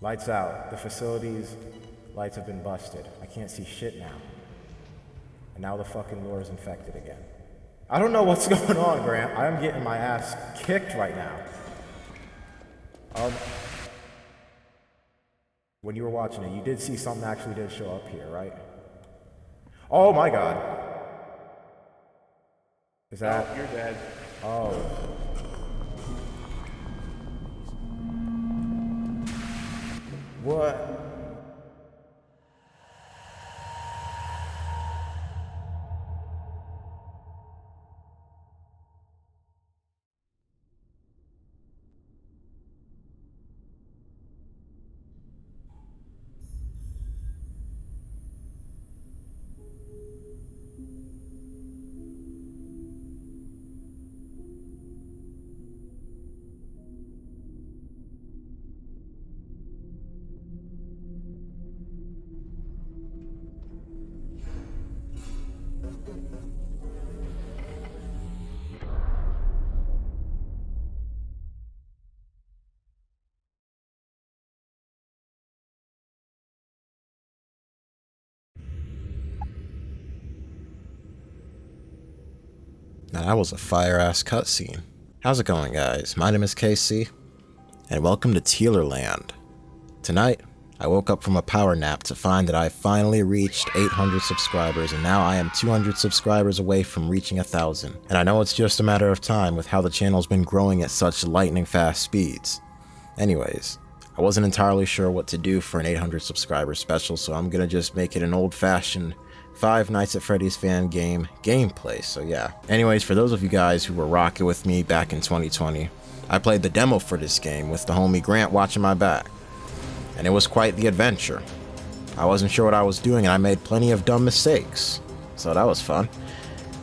Lights out. The facility's lights have been busted. I can't see shit now. And now the fucking lure is infected again. I don't know what's going on, Grant. I'm getting my ass kicked right now. When you were watching it, you did see something actually did show up here, right? Oh my god. Is that... Oh, you're dead. Oh. What? Now that was a fire-ass cutscene. How's it going, guys? My name is KC, and welcome to Tealerland. Tonight, I woke up from a power nap to find that I finally reached 800 subscribers, and now I am 200 subscribers away from reaching 1,000. And I know it's just a matter of time with how the channel's been growing at such lightning-fast speeds. Anyways, I wasn't entirely sure what to do for an 800 subscriber special, so I'm gonna just make it an old-fashioned Five Nights at Freddy's fan game gameplay, so yeah. Anyways, for those of you guys who were rocking with me back in 2020, I played the demo for this game with the homie Grant watching my back. And it was quite the adventure. I wasn't sure what I was doing and I made plenty of dumb mistakes, so that was fun.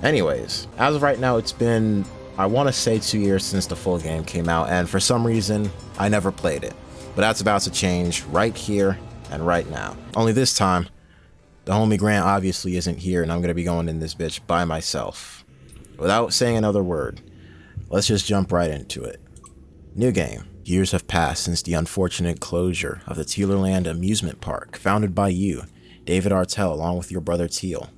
Anyways, as of right now, it's been, I want to say 2 years since the full game came out, and for some reason, I never played it. But that's about to change right here and right now. Only this time, the homie Grant obviously isn't here, and I'm going to be going in this bitch by myself. Without saying another word, let's just jump right into it. New game. Years have passed since the unfortunate closure of the Tealerland amusement park, founded by you, David Artell, along with your brother Teal.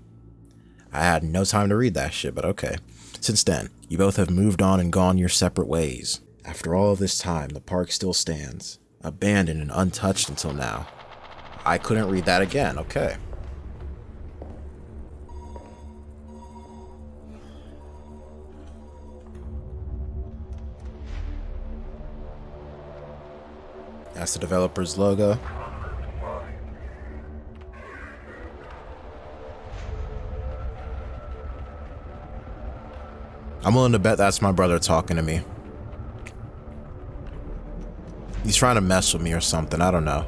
I had no time to read that shit, but okay. Since then, you both have moved on and gone your separate ways. After all of this time, the park still stands, abandoned and untouched until now. I couldn't read that again, okay. That's the developer's logo. I'm willing to bet that's my brother talking to me. He's trying to mess with me or something, I don't know.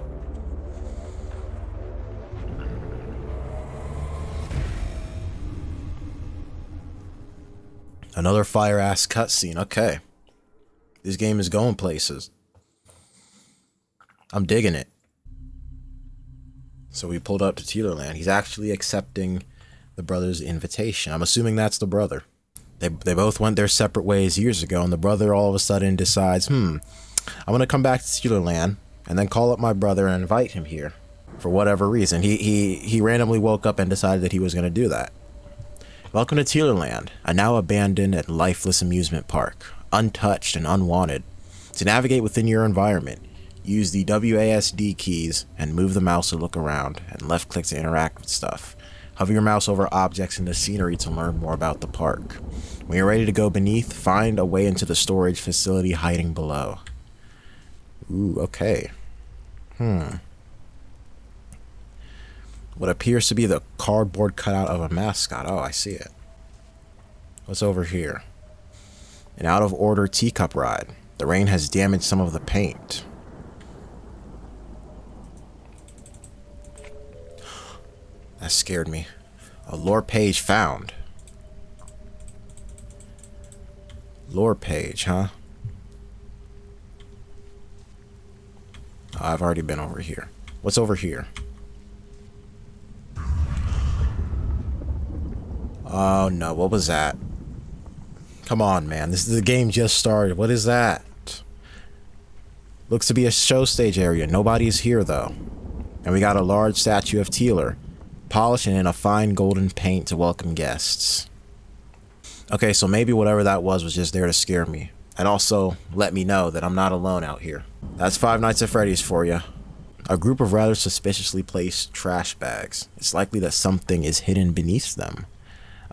Another fire-ass cutscene, okay. This game is going places. I'm digging it. So we pulled up to Tealerland. He's actually accepting the brother's invitation. I'm assuming that's the brother. They both went their separate ways years ago, and the brother all of a sudden decides, I'm gonna come back to Tealerland and then call up my brother and invite him here. For whatever reason. He randomly woke up and decided that he was gonna do that. Welcome to Tealerland, a now abandoned and lifeless amusement park, untouched and unwanted. To navigate within your environment, use the WASD keys and move the mouse to look around, and left click to interact with stuff. Hover your mouse over objects in the scenery to learn more about the park. When you're ready to go beneath, find a way into the storage facility hiding below. Ooh, okay. What appears to be the cardboard cutout of a mascot. Oh, I see it. What's over here? An out of order teacup ride. The rain has damaged some of the paint. That scared me. A lore page found. Lore page, huh? Oh, I've already been over here. What's over here? Oh no, what was that? Come on, man. The game just started. What is that? Looks to be a show stage area. Nobody's here though. And we got a large statue of Tealer, polished and in a fine golden paint to welcome guests. Okay, so maybe whatever that was just there to scare me. And also let me know that I'm not alone out here. That's Five Nights at Freddy's for you. A group of rather suspiciously placed trash bags. It's likely that something is hidden beneath them.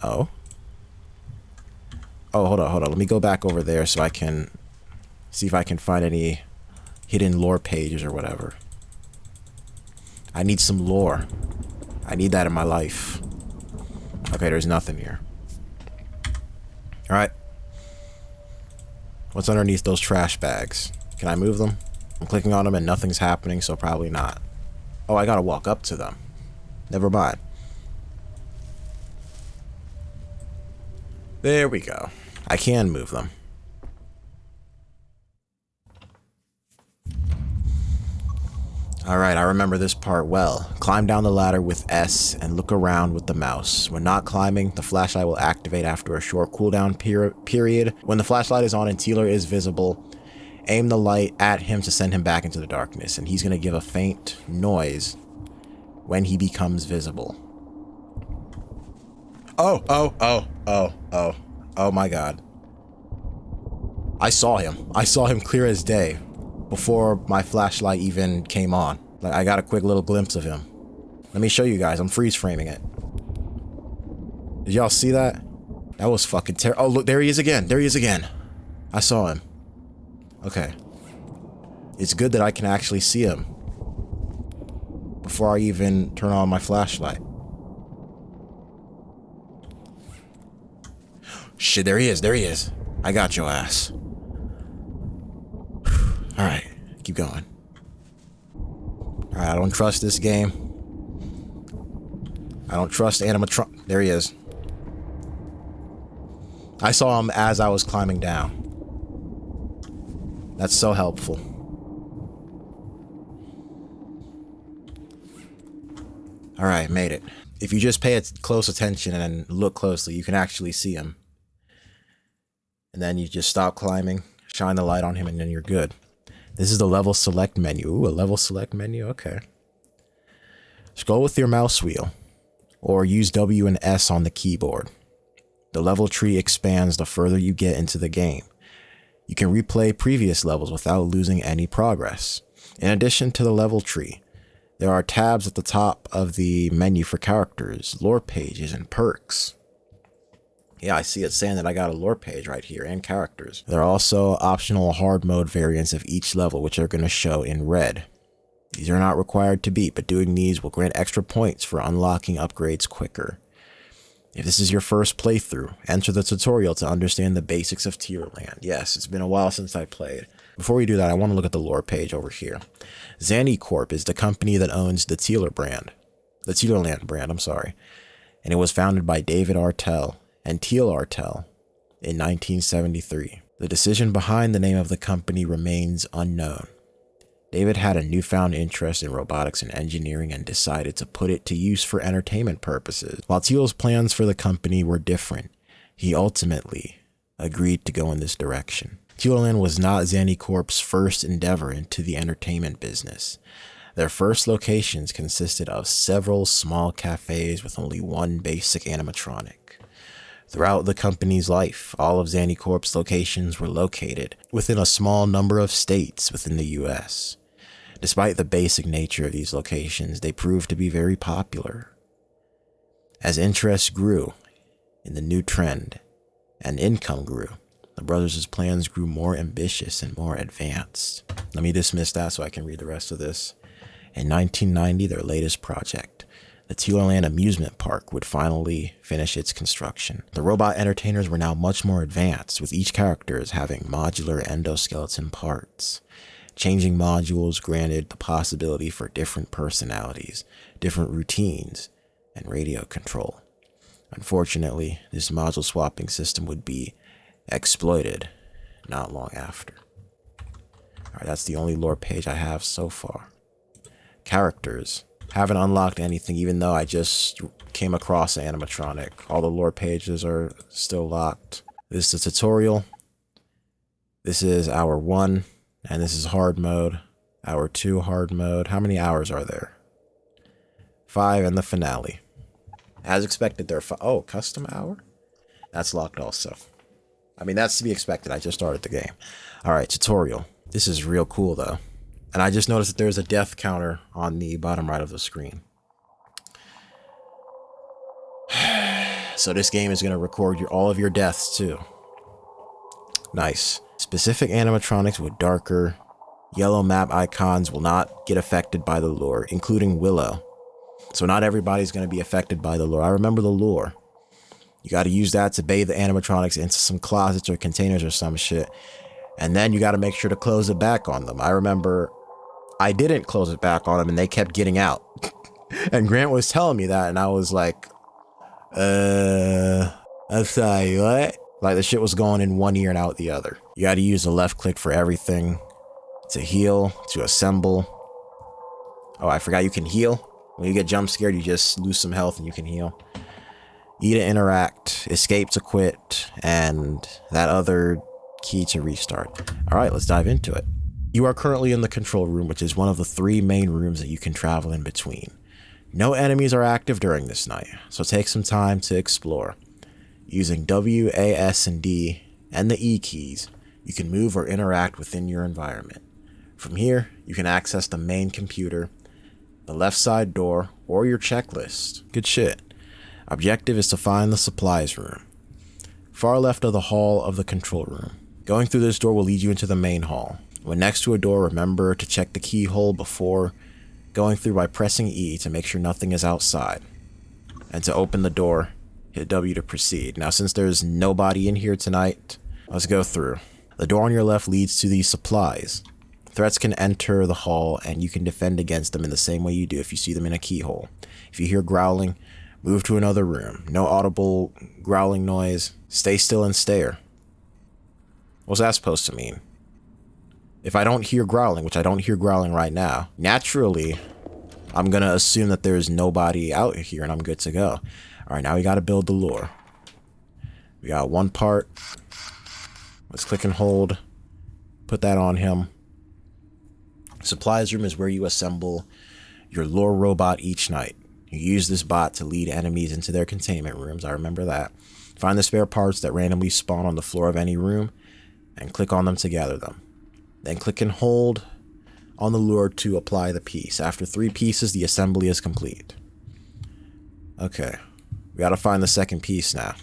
Oh. Oh, hold on. Let me go back over there so I can see if I can find any hidden lore pages or whatever. I need some lore. I need that in my life. Okay, there's nothing here. Alright. What's underneath those trash bags? Can I move them? I'm clicking on them and nothing's happening, so probably not. Oh, I gotta walk up to them. Never mind. There we go. I can move them. Alright, I remember this part well. Climb down the ladder with S and look around with the mouse. When not climbing, the flashlight will activate after a short cooldown period. When the flashlight is on and Tealer is visible, aim the light at him to send him back into the darkness, and he's going to give a faint noise when he becomes visible. Oh my god. I saw him. I saw him clear as day before my flashlight even came on. Like, I got a quick little glimpse of him. Let me show you guys. I'm freeze framing it. Did y'all see that? That was fucking terrible. Oh, look, there he is again. There he is again. I saw him. Okay. It's good that I can actually see him before I even turn on my flashlight. Shit, there he is. There he is. I got your ass. Alright, keep going. Alright, I don't trust this game. I don't trust animatron. There he is. I saw him as I was climbing down. That's so helpful. Alright, made it. If you just pay close attention and look closely, you can actually see him. And then you just stop climbing, shine the light on him, and then you're good. This is the level select menu. Ooh, a level select menu, okay. Scroll with your mouse wheel, or use W and S on the keyboard. The level tree expands the further you get into the game. You can replay previous levels without losing any progress. In addition to the level tree, there are tabs at the top of the menu for characters, lore pages, and perks. Yeah, I see it saying that I got a lore page right here and characters. There are also optional hard mode variants of each level, which are going to show in red. These are not required to beat, but doing these will grant extra points for unlocking upgrades quicker. If this is your first playthrough, enter the tutorial to understand the basics of Tealerland. Yes, it's been a while since I played. Before we do that, I want to look at the lore page over here. Zanny Corp is the company that owns the Tealerland brand, and it was founded by David Artell and Teal Artell in 1973. The decision behind the name of the company remains unknown. David had a newfound interest in robotics and engineering and decided to put it to use for entertainment purposes. While Teal's plans for the company were different, he ultimately agreed to go in this direction. Tealerland was not Zanny Corp's first endeavor into the entertainment business. Their first locations consisted of several small cafes with only one basic animatronic. Throughout the company's life, all of Zanny Corp's locations were located within a small number of states within the US. Despite the basic nature of these locations, they proved to be very popular. As interest grew in the new trend and income grew, the brothers' plans grew more ambitious and more advanced. Let me dismiss that so I can read the rest of this. In 1990, their latest project, the Tealerland amusement park, would finally finish its construction. The robot entertainers were now much more advanced, with each character having modular endoskeleton parts. Changing modules granted the possibility for different personalities, different routines, and radio control. Unfortunately, this module swapping system would be exploited not long after. Alright, that's the only lore page I have so far. Characters. Haven't unlocked anything, even though I just came across an animatronic. All the lore pages are still locked. This is the tutorial. This is hour 1. And this is hard mode. Hour 2 hard mode. How many hours are there? 5 and the finale. As expected, there are oh, custom hour? That's locked also. I mean, that's to be expected. I just started the game. All right, tutorial. This is real cool, though. And I just noticed that there's a death counter on the bottom right of the screen. So this game is going to record all of your deaths, too. Nice. Specific animatronics with darker yellow map icons will not get affected by the lure, including Willow. So not everybody's going to be affected by the lure. I remember the lure. You got to use that to bathe the animatronics into some closets or containers or some shit. And then you got to make sure to close it back on them. I remember I didn't close it back on them and they kept getting out. And Grant was telling me that and I was like, I'm sorry, what? Like the shit was going in one ear and out the other. You got to use the left click for everything. To heal, to assemble. Oh, I forgot you can heal. When you get jump scared, you just lose some health and you can heal. E to interact, escape to quit, and that other key to restart. All right, let's dive into it. You are currently in the control room, which is one of the 3 main rooms that you can travel in between. No enemies are active during this night, so take some time to explore. Using W, A, S, and D, and the E keys, you can move or interact within your environment. From here, you can access the main computer, the left side door, or your checklist. Good shit. Objective is to find the supplies room. Far left of the hall of the control room. Going through this door will lead you into the main hall. When next to a door, remember to check the keyhole before going through by pressing E to make sure nothing is outside. And to open the door, hit W to proceed. Now, since there's nobody in here tonight, let's go through. The door on your left leads to the supplies. Threats can enter the hall and you can defend against them in the same way you do if you see them in a keyhole. If you hear growling, move to another room. No audible growling noise. Stay still and stare. What's that supposed to mean? If I don't hear growling, which I don't hear growling right now, naturally, I'm going to assume that there's nobody out here and I'm good to go. All right, now we got to build the lure. We got one part. Let's click and hold. Put that on him. Supplies room is where you assemble your lure robot each night. You use this bot to lead enemies into their containment rooms. I remember that. Find the spare parts that randomly spawn on the floor of any room and click on them to gather them. Then click and hold on the lure to apply the piece. After 3 pieces, the assembly is complete. Okay. We gotta find the second piece now.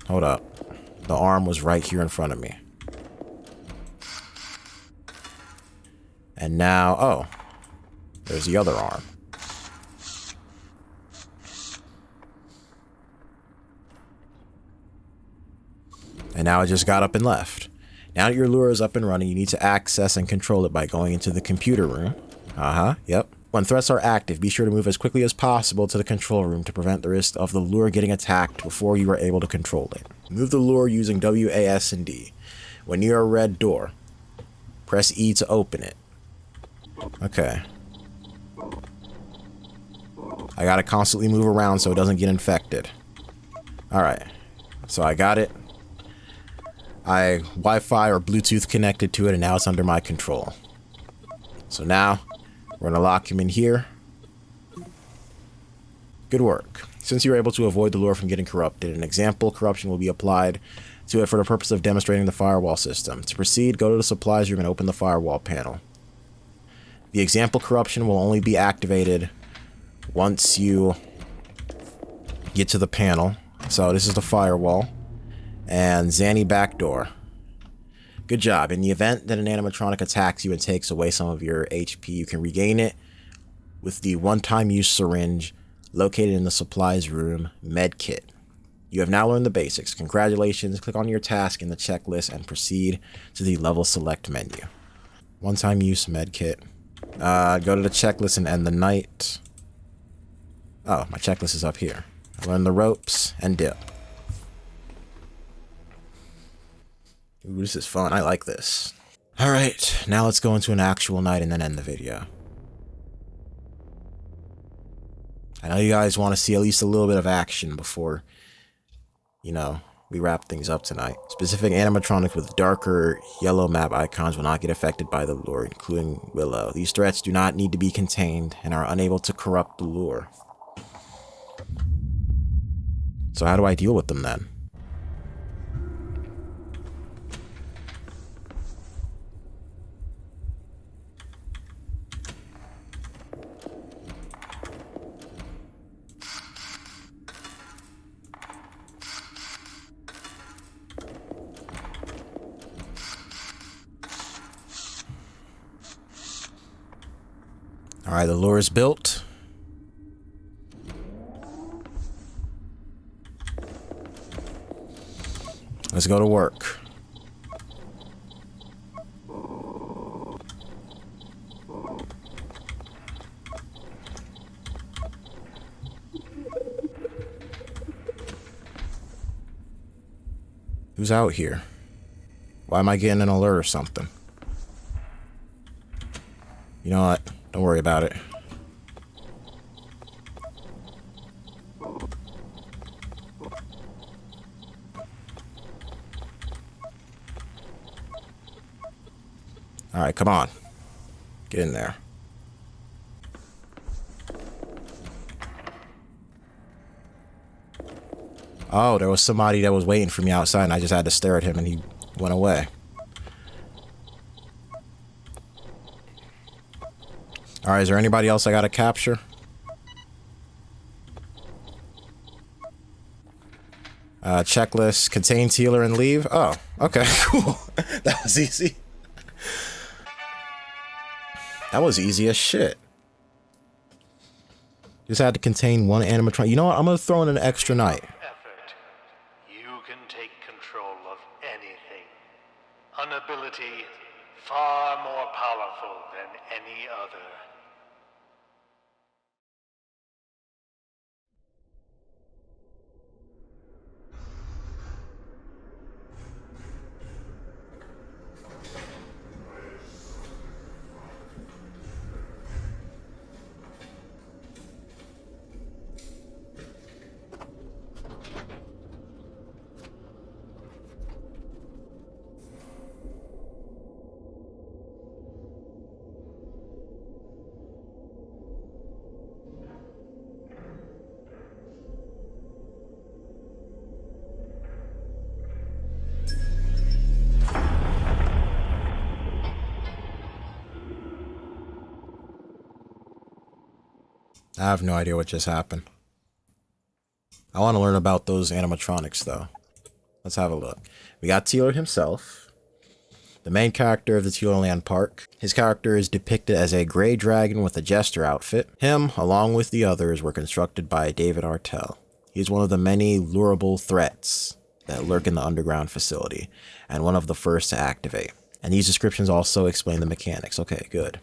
Hold up. The arm was right here in front of me. And now, oh, there's the other arm. And now it just got up and left. Now that your lure is up and running, you need to access and control it by going into the computer room. Yep. When threats are active, be sure to move as quickly as possible to the control room to prevent the risk of the lure getting attacked before you are able to control it. Move the lure using W, A, S, and D. When near a red door, press E to open it. Okay. I gotta constantly move around so it doesn't get infected. Alright. So I got it. I Wi-Fi or Bluetooth connected to it and now it's under my control. So now, we're gonna lock him in here. Good work. Since you were able to avoid the lure from getting corrupted, an example corruption will be applied to it for the purpose of demonstrating the firewall system. To proceed, go to the supplies room and open the firewall panel. The example corruption will only be activated once you get to the panel. So this is the firewall. And Zanny backdoor. Good job. In the event that an animatronic attacks you and takes away some of your HP, you can regain it with the one-time use syringe located in the supplies room med kit. You have now learned the basics. Congratulations. Click on your task in the checklist and proceed to the level select menu. One-time use med kit. Go to the checklist and end the night. Oh, my checklist is up here. Learn the ropes and dip. Ooh, this is fun. I like this. Alright, now let's go into an actual night and then end the video. I know you guys want to see at least a little bit of action before, we we wrap things up tonight. Specific animatronics with darker yellow map icons will not get affected by the lure, including Willow. These threats do not need to be contained and are unable to corrupt the lure. So how do I deal with them then? Alright, the lure is built. Let's go to work. Who's out here? Why am I getting an alert or something? You know what? Don't worry about it. Alright, come on. Get in there. Oh, there was somebody that was waiting for me outside and I just had to stare at him and he went away. Alright, is there anybody else I gotta capture? Checklist, contain Tealer and leave. Oh, okay, cool. That was easy. That was easy as shit. Just had to contain one animatronic. You know what? I'm gonna throw in an extra night. Effort. You can take control of anything. An ability far more powerful than any other. I have no idea what just happened. I want to learn about those animatronics, though. Let's have a look. We got Tealer himself, the main character of the Tealerland Park. His character is depicted as a gray dragon with a jester outfit. Him, along with the others, were constructed by David Artell. He is one of the many lureable threats that lurk in the underground facility, and one of the first to activate. And these descriptions also explain the mechanics. Okay, good.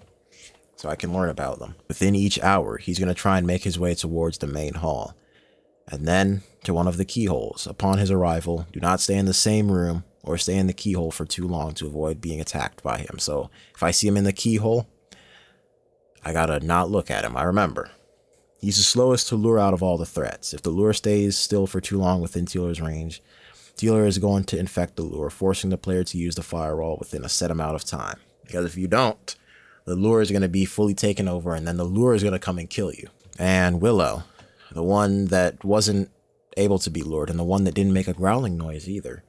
So I can learn about them. Within each hour, he's going to try and make his way towards the main hall, and then to one of the keyholes. Upon his arrival, do not stay in the same room or stay in the keyhole for too long to avoid being attacked by him. So if I see him in the keyhole, I gotta not look at him. I remember. He's the slowest to lure out of all the threats. If the lure stays still for too long within Tealer's range, Tealer is going to infect the lure, forcing the player to use the firewall within a set amount of time. Because if you don't, the lure is going to be fully taken over, and then the lure is going to come and kill you. And Willow, the one that wasn't able to be lured, and the one that didn't make a growling noise either.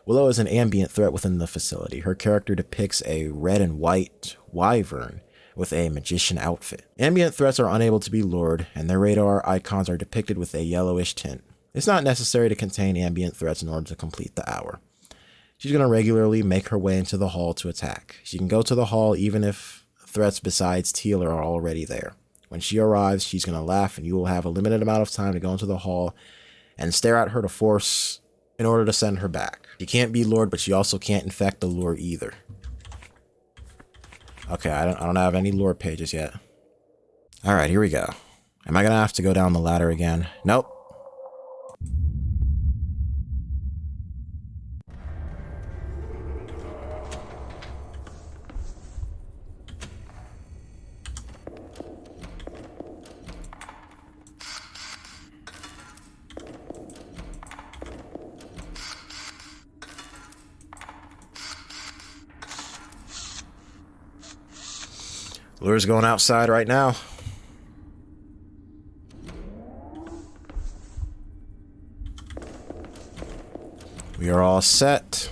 Willow is an ambient threat within the facility. Her character depicts a red and white wyvern with a magician outfit. Ambient threats are unable to be lured, and their radar icons are depicted with a yellowish tint. It's not necessary to contain ambient threats in order to complete the hour. She's going to regularly make her way into the hall to attack. She can go to the hall even if threats besides Tealer are already there. When she arrives, she's going to laugh, and you will have a limited amount of time to go into the hall and stare at her to force in order to send her back. She can't be lured, but she also can't infect the lure either. Okay, I don't have any lure pages yet. Alright, here we go. Am I going to have to go down the ladder again? Nope. Lure's going outside right now. We are all set.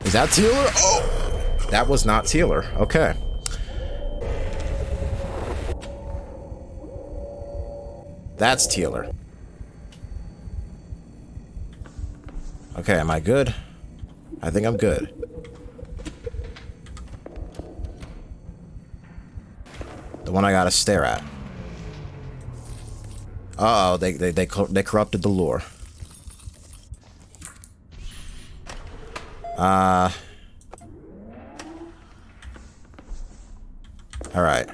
Is that Tealer? Oh! That was not Tealer. Okay. That's Tealer. Okay, am I good? I think I'm good. The one I gotta stare at. Uh-oh, they corrupted the lure. Alright.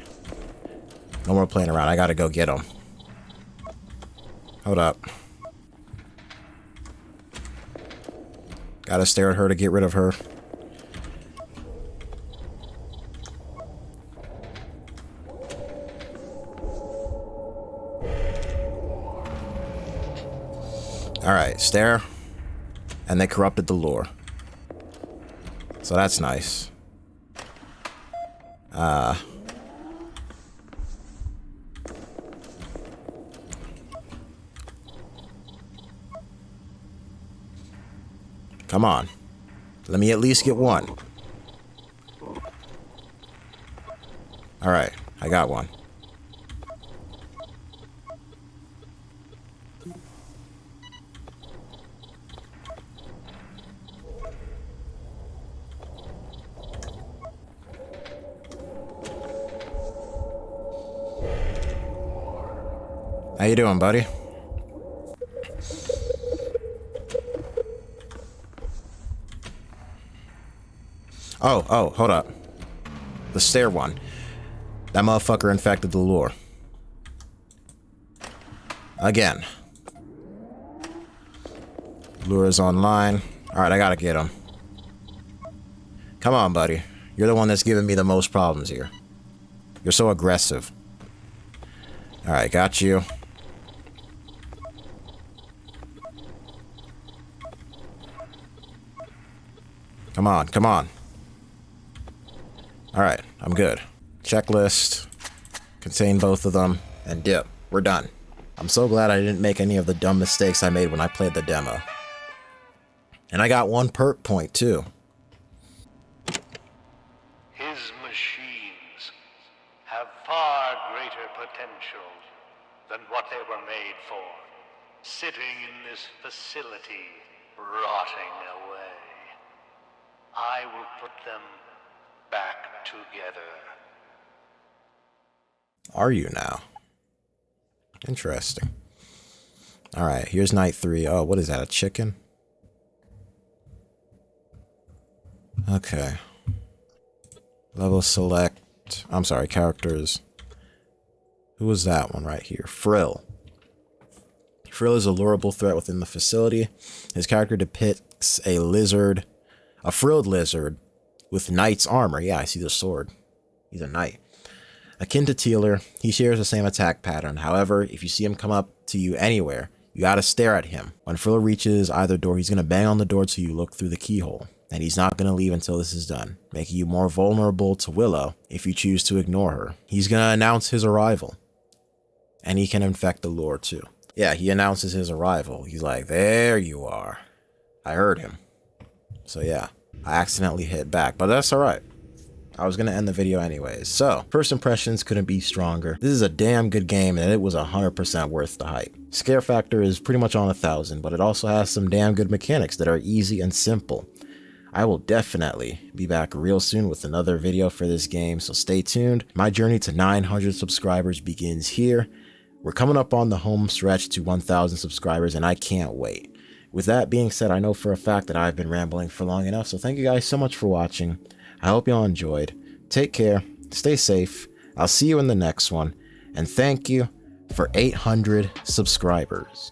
No more playing around. I gotta go get them. Hold up. Gotta stare at her to get rid of her. Alright, stare. And they corrupted the lure. So that's nice. Come on. Let me at least get one. Alright, I got one. How you doing, buddy? Oh, hold up. The stair one. That motherfucker infected the lure. Again. Lure is online. Alright, I gotta get him. Come on, buddy. You're the one that's giving me the most problems here. You're so aggressive. Alright, got you. Come on, come on. Alright, I'm good. Checklist. Contain both of them. And dip. We're done. I'm so glad I didn't make any of the dumb mistakes I made when I played the demo. And I got 1 perk point, too. His machines have far greater potential than what they were made for, sitting in this facility, rotting away. I will put them back together. Are you now? Interesting. Alright, here's night 3. Oh, what is that, a chicken? Okay. Level select. I'm sorry, characters. Who was that one right here? Frill. Frill is a lureable threat within the facility. His character depicts a lizard, a frilled lizard with knight's armor. Yeah, I see the sword. He's a knight. Akin to Tealer, he shares the same attack pattern. However, if you see him come up to you anywhere, you gotta stare at him. When Frill reaches either door, he's gonna bang on the door till you look through the keyhole. And he's not gonna leave until this is done, making you more vulnerable to Willow if you choose to ignore her. He's gonna announce his arrival. And he can infect the lure too. Yeah, he announces his arrival. He's like, there you are. I heard him. So yeah, I accidentally hit back, but that's alright. I was going to end the video anyways. So, first impressions couldn't be stronger. This is a damn good game and it was 100% worth the hype. Scare factor is pretty much on 1,000, but it also has some damn good mechanics that are easy and simple. I will definitely be back real soon with another video for this game, so stay tuned. My journey to 900 subscribers begins here. We're coming up on the home stretch to 1,000 subscribers and I can't wait. With that being said, I know for a fact that I've been rambling for long enough, so thank you guys so much for watching. I hope y'all enjoyed. Take care, stay safe, I'll see you in the next one, and thank you for 800 subscribers.